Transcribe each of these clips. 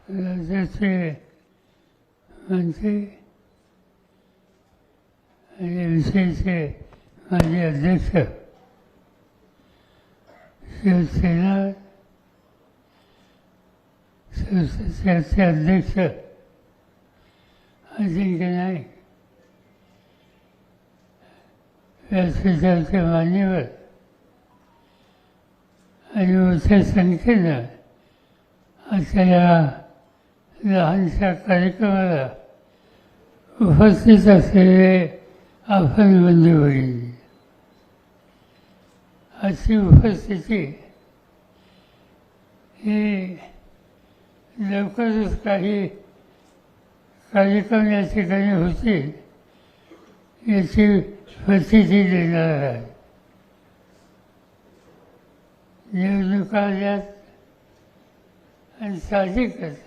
राज्याचे मंत्री आणि विशेषचे माजी अध्यक्ष शिवसेना संस्थेचे अध्यक्ष अजिंक्य नाईक, व्यासपीठाचे मान्यवर आणि मोठ्या संख्येनं आजच्या या लहानशा कार्यक्रमाला उपस्थित असलेले आपण बंधू भगिनी, अशी उपस्थिती ही लवकरच काही कार्यक्रम या ठिकाणी होतील याची प्रचिती देणार आहे. निवडणुका आल्यात आणि साहजिकच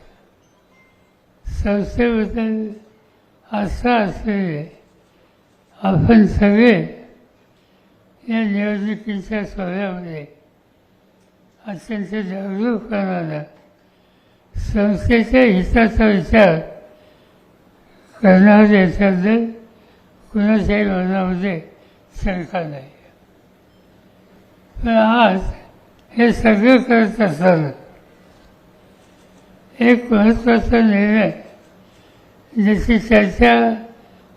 संस्थेबद्दल आस्था असलेले आपण सगळे या निवडणुकीच्या सोहळ्यामध्ये अत्यंत जागरूकपणानं संस्थेच्या हिताचा विचार करणार याच्याबद्दल कुणाच्याही मनामध्ये शंका नाही. पण आज हे सगळं करत असताना एक महत्त्वाचा निर्णय ज्याची चर्चा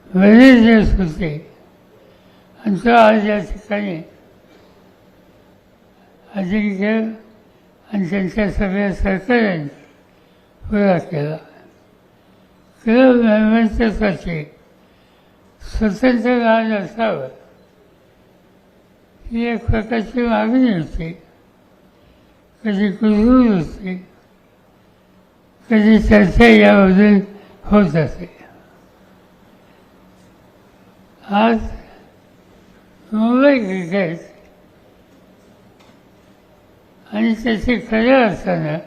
बरेच दिवस होते आणि तो आज या ठिकाणी अजिंक्य आणि त्यांच्या सगळ्या सहकार्यांनी पुरा केला. क्लब मेंबर्ससाठी स्वतंत्र राज असावं ही एक प्रकारची मागणी होती. कधी कुजबूज होती, कधी चर्चा याबद्दल होत असे. आज मुंबई क्रिकेट आणि त्याची खऱ्या अर्थानं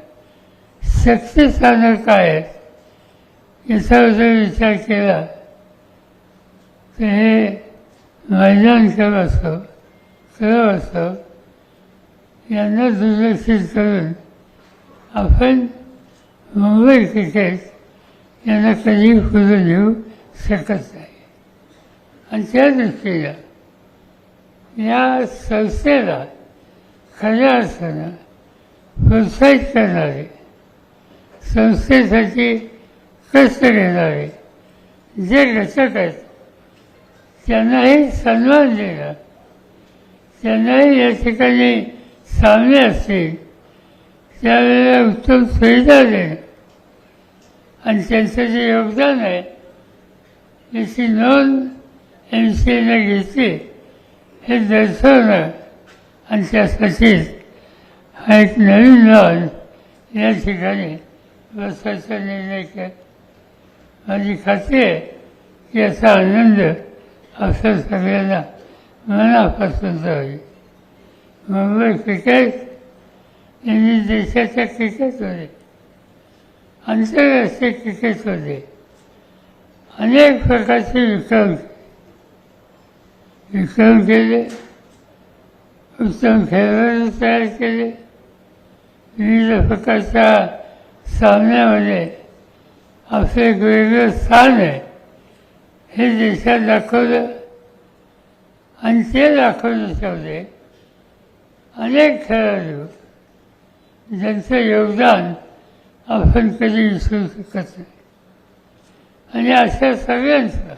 शक्तिस्थानं काय आहेत याच्याबद्दल विचार केला तर हे मैदान क्लब असो यांना दुर्लक्षित करून आपण मुंबई क्रिकेट यांना कधी पुढे नेऊ शकत नाही. आणि त्या दृष्टीनं या संस्थेला खऱ्या अर्थानं प्रोत्साहित करणारे, संस्थेसाठी कष्ट घेणारे जे घटक आहेत त्यांनाही सन्मान देणं, त्यांनाही या ठिकाणी सामने असतील त्यावेळेला उत्तम सुविधा देणं आणि त्यांचं जे योगदान आहे याची नोंद MCAने घेतली हे दर्शवणं आणि त्यासाठीच हा एक नवीन लॉन या ठिकाणी बसवायचा निर्णय केला. माझी खात्री आहे की याचा आनंद आपल्या सगळ्यांना मनापासून होईल. मुंबई क्रिकेट यांनी देशाच्या क्रिकेटमध्ये, आंतरराष्ट्रीय क्रिकेटमध्ये अनेक प्रकारचे विक्रम केले, उत्तम खेळाडू तयार केले, विविध प्रकारच्या सामन्यामध्ये आपलं एक वेगळं स्थान आहे हे देशात दाखवलं. आणि ते दाखवण्याच्यामध्ये अनेक खेळाडू ज्यांचं योगदान आपण कधी विसरू शकत नाही. आणि अशा सगळ्यांचं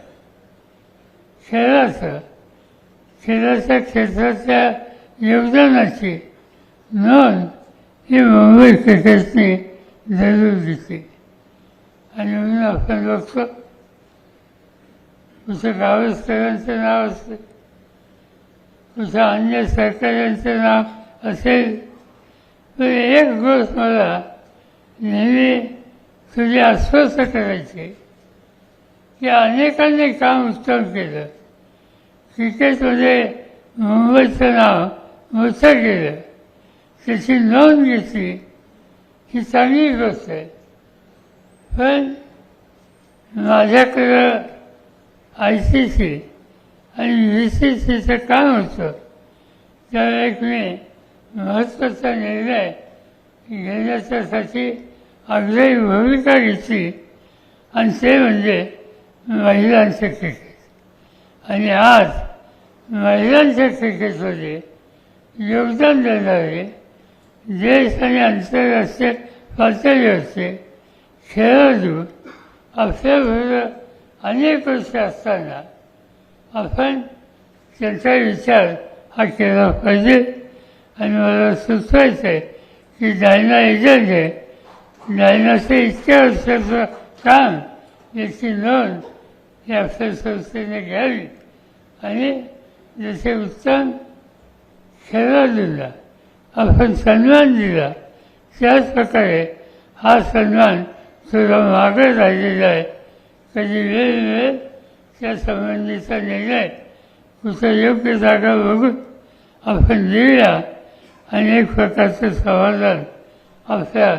खेळाच्या क्षेत्राच्या योगदानाची नोंद ही मुंबई क्रिकेटने जरूर घेतली. आणि म्हणून आपण बघतो कुठं गावस्करांचं नाव असतं, कुठं अन्य सहकार्यांचं नाव असेल. पण एक गोष्ट मला नेहमी तुझी आश्वस्त करायची की अनेकांनी काम उत्तम केलं, क्रिकेटमध्ये मुंबईचं नाव मोठं केलं, त्याची नोंद घेतली, ही चांगली गोष्ट आहे. पण माझ्याकडं ICC आणि VCCचं काम होतं त्यावेळेस मी महत्त्वाचा निर्णय घेण्याच्यासाठी आग्रही भूमिका घेतली आणि ते म्हणजे महिलांचं क्रिकेट. आणि आज महिलांच्या क्रिकेटमध्ये योगदान देणारे देश आणि आंतरराष्ट्रीय पातळीवरचे खेळाडू आपल्याबरोबर अनेक वर्ष असताना आपण त्यांचा विचार हा केला पाहिजे. आणि मला सुचवायचं आहे की डायना एजंट आहे, डायनाचं इतक्या वर्षाचं काम याची नोंद ही आपल्या संस्थेने घ्यावी आणि जसे उत्तम खेळाडूला आपण सन्मान दिला त्याच प्रकारे हा सन्मान थोडा मागे राहिलेला आहे. कधी वेळ त्या संबंधीचा निर्णय कुठं योग्य जागा बघून आपण देऊया आणि एक प्रकारचं समाधान आपल्या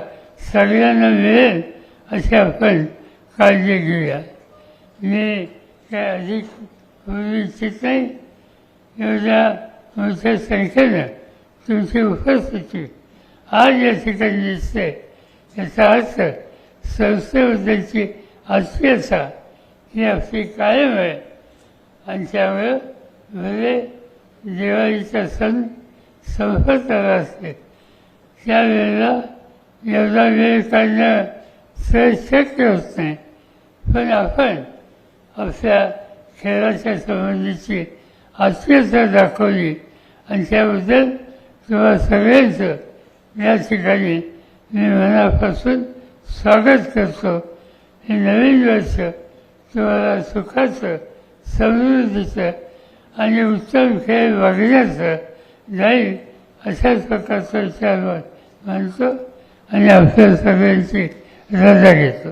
सगळ्यांना मिळेल अशी आपण काळजी घेऊया. मी काय अधिक बोलू इच्छित नाही. एवढ्या मोठ्या संख्येनं तुमची उपस्थिती आज या ठिकाणी दिसते याचा अर्थ संस्थेबद्दलची आत्मीयता ही आपली कायम आहे. आणि त्यामुळे भले दिवाळीचा सण संपत आला असते त्यावेळेला एवढा वेळ काढणं सहज शक्य होत नाही. पण आपण आपल्या खेळाच्या संबंधीची आत्मीयता दाखवली आणि त्याबद्दल तुम्हा सगळ्यांचं या ठिकाणी मी मनापासून स्वागत करतो. हे नवीन वर्ष तुम्हाला सुखाचं, समृद्धीचं आणि उत्तम खेळ बघण्याचं जाईल अशाच प्रकारचा विचार मानतो आणि आपल्या सगळ्यांची रजा घेतो.